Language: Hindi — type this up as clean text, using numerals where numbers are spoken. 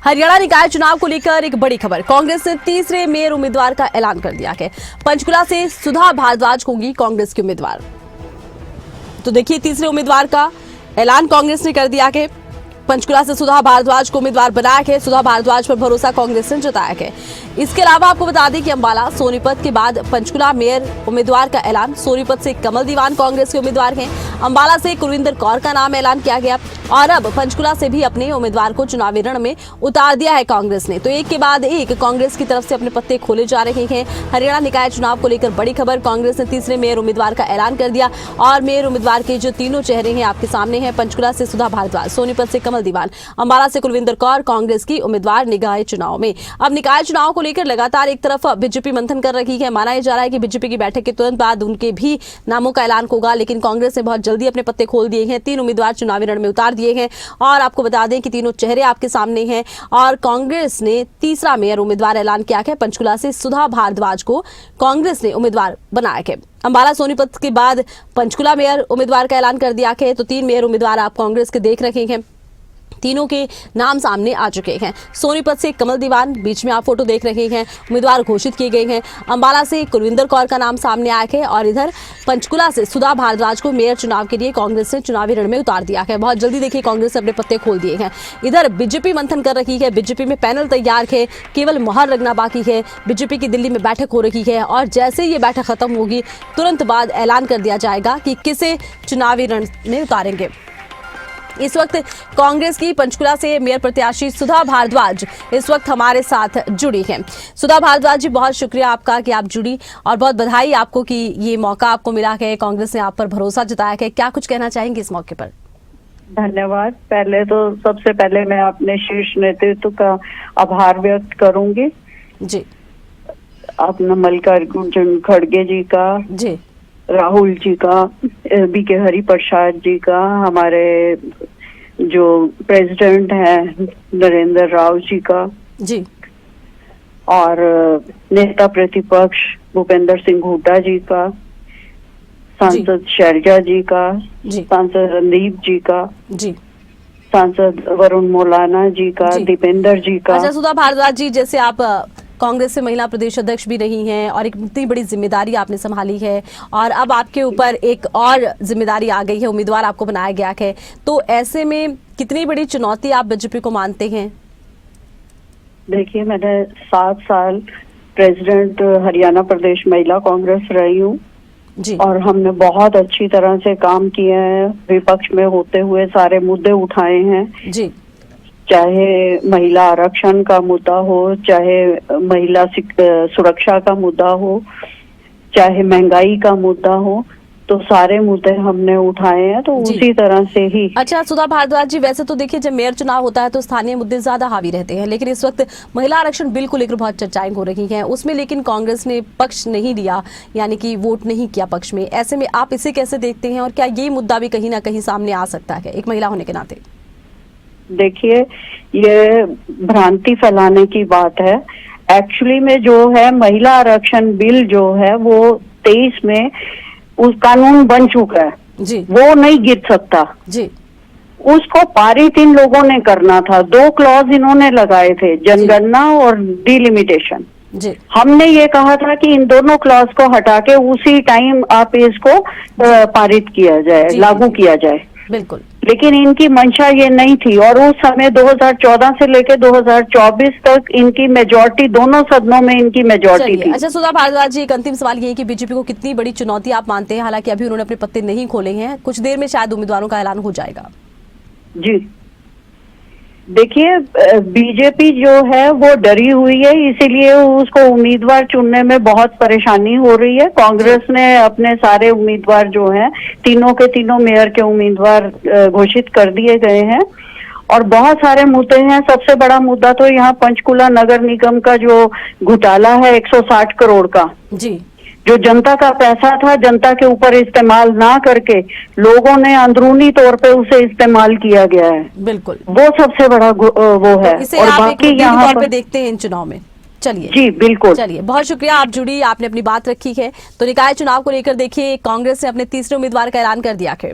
हरियाणा निकाय चुनाव को लेकर एक बड़ी खबर। कांग्रेस ने तीसरे मेयर उम्मीदवार का ऐलान कर दिया है। पंचकुला से सुधा भारद्वाज होंगी कांग्रेस की उम्मीदवार। तो देखिए, तीसरे उम्मीदवार का ऐलान कांग्रेस ने कर दिया है। पंचकुला से सुधा भारद्वाज को उम्मीदवार बनाया है। सुधा भारद्वाज पर भरोसा कांग्रेस ने जताया है। इसके अलावा आपको बता दें कि अंबाला सोनीपत के बाद पंचकुला मेयर उम्मीदवार का ऐलान। सोनीपत से कमल दीवान कांग्रेस के उम्मीदवार हैं। अंबाला से कुलविंदर कौर का नाम ऐलान किया गया और अब पंचकुला से भी अपने उम्मीदवार को चुनावी रण में उतार दिया है कांग्रेस ने। तो एक के बाद एक कांग्रेस की तरफ से अपने पत्ते खोले जा रहे हैं। हरियाणा निकाय चुनाव को लेकर बड़ी खबर। कांग्रेस ने तीसरे मेयर उम्मीदवार का ऐलान कर दिया और मेयर उम्मीदवार के जो तीनों चेहरे हैं आपके सामने हैं। पंचकुला से सुधा भारद्वाज, सोनीपत से कमल दीवान, अंबाला से कुलविंदर कौर कांग्रेस की उम्मीदवार निकाय चुनाव में। अब निकाय चुनाव को लेकर लगातार एक तरफ बीजेपी मंथन कर रही है। माना जा रहा है कि बीजेपी की बैठक के तुरंत बाद उनके भी नामों का ऐलान होगा, लेकिन कांग्रेस ने बहुत जल्दी अपने पत्ते खोल दिए हैं। 3 उम्मीदवार चुनावी रण में उतार दिए हैं और आपको बता दें कि तीनों चेहरे आपके सामने हैं और कांग्रेस ने तीसरा मेयर उम्मीदवार ऐलान किया है। पंचकुला से सुधा भारद्वाज को कांग्रेस ने उम्मीदवार बनाया है। अंबाला सोनीपत के बाद पंचकुला मेयर उम्मीदवार का ऐलान कर दिया है। तो 3 मेयर उम्मीदवार आप कांग्रेस के देख रहे हैं। तीनों के नाम सामने आ चुके हैं। सोनीपत से कमल दीवान, बीच में आप फोटो देख रहे हैं, उम्मीदवार घोषित किए गए हैं। अंबाला से कुलविंदर कौर का नाम सामने आया है और इधर पंचकुला से सुधा भारद्वाज को मेयर चुनाव के लिए कांग्रेस ने चुनावी रण में उतार दिया है। बहुत जल्दी देखिए कांग्रेस ने अपने पत्ते खोल दिए हैं। इधर बीजेपी मंथन कर रही है। बीजेपी में पैनल तैयार है, केवल मुहर लगना बाकी है। बीजेपी की दिल्ली में बैठक हो रही है और जैसे ये बैठक खत्म होगी तुरंत बाद ऐलान कर दिया जाएगा कि किसे चुनावी रण में उतारेंगे। इस वक्त कांग्रेस की पंचकुला से मेयर प्रत्याशी सुधा भारद्वाज इस वक्त हमारे साथ जुड़ी हैं। सुधा भारद्वाज जी, बहुत शुक्रिया आपका कि आप जुड़ी और बहुत बधाई आपको कि ये मौका आपको मिला है। कांग्रेस ने आप पर भरोसा जताया है। क्या कुछ कहना चाहेंगे इस मौके पर? धन्यवाद। पहले तो सबसे पहले मैं अपने शीर्ष नेतृत्व का आभार व्यक्त करूंगी जी। अपना मल्लिकार्जुन खड़गे जी का जी, राहुल जी का, बीके हरिप्रसाद जी का, हमारे जो प्रेसिडेंट हैं नरेंद्र राव जी का जी, और नेता प्रतिपक्ष भूपेंद्र सिंह हुड्डा जी का, सांसद शैलजा जी का, सांसद रणदीप जी का जी, सांसद वरुण मौलाना जी का, दीपेंद्र जी का। अच्छा सुधा भारद्वाज जी, जैसे आप कांग्रेस से महिला प्रदेश अध्यक्ष भी रही हैं और एक इतनी बड़ी जिम्मेदारी आपने संभाली है और अब आपके ऊपर एक और जिम्मेदारी आ गई है, उम्मीदवार आपको बनाया गया है, तो ऐसे में कितनी बड़ी चुनौती आप बीजेपी को मानते हैं? देखिए, मैंने 7 साल प्रेसिडेंट हरियाणा प्रदेश महिला कांग्रेस रही हूँ और हमने बहुत अच्छी तरह से काम किए हैं। विपक्ष में होते हुए सारे मुद्दे उठाए हैं जी, चाहे महिला आरक्षण का मुद्दा हो, चाहे महिला सुरक्षा का मुद्दा हो, चाहे महंगाई का मुद्दा हो, तो सारे मुद्दे हमने उठाए हैं। तो उसी तरह से ही। अच्छा सुधा भारद्वाज जी, वैसे तो देखिए जब मेयर चुनाव होता है तो स्थानीय मुद्दे ज्यादा हावी रहते हैं, लेकिन इस वक्त महिला आरक्षण बिल को लेकर बहुत चर्चाएं हो रही हैं उसमें, लेकिन कांग्रेस ने पक्ष नहीं लिया, यानी कि वोट नहीं किया पक्ष में। ऐसे में आप इसे कैसे देखते हैं और क्या ये मुद्दा भी कहीं ना कहीं सामने आ सकता है एक महिला होने के नाते? देखिए, ये भ्रांति फैलाने की बात है। एक्चुअली में जो है महिला आरक्षण बिल जो है वो 23 में उस कानून बन चुका है जी, वो नहीं गिर सकता जी। उसको पारित इन लोगों ने करना था। 2 क्लॉज इन्होंने लगाए थे, जनगणना और डिलिमिटेशन जी। हमने ये कहा था कि इन दोनों क्लॉज को हटा के उसी टाइम आप इसको पारित किया जाए, लागू किया जाए। बिल्कुल, लेकिन इनकी मंशा ये नहीं थी और उस समय 2014 से लेकर 2024 तक इनकी मेजॉरिटी, दोनों सदनों में इनकी मेजॉरिटी थी। अच्छा सुधा भारद्वाज जी, एक अंतिम सवाल ये है कि बीजेपी को कितनी बड़ी चुनौती आप मानते हैं? हालांकि अभी उन्होंने अपने पत्ते नहीं खोले हैं, कुछ देर में शायद उम्मीदवारों का ऐलान हो जाएगा। जी, देखिए, बीजेपी जो है वो डरी हुई है, इसीलिए उसको उम्मीदवार चुनने में बहुत परेशानी हो रही है। कांग्रेस ने अपने सारे उम्मीदवार जो हैं, तीनों के तीनों मेयर के उम्मीदवार घोषित कर दिए गए हैं और बहुत सारे मुद्दे हैं। सबसे बड़ा मुद्दा तो यहाँ पंचकुला नगर निगम का जो घोटाला है 160 करोड़ का जी, जो जनता का पैसा था, जनता के ऊपर इस्तेमाल ना करके लोगों ने अंदरूनी तौर पे उसे इस्तेमाल किया गया है। बिल्कुल, वो सबसे बड़ा वो है। तो और बाकी यहाँ पर देखते हैं इन चुनाव में। चलिए जी, बिल्कुल, चलिए, बहुत शुक्रिया, आप जुड़ी, आपने अपनी बात रखी है। तो निकाय चुनाव को लेकर देखिए कांग्रेस ने अपने तीसरे उम्मीदवार का ऐलान कर दिया है।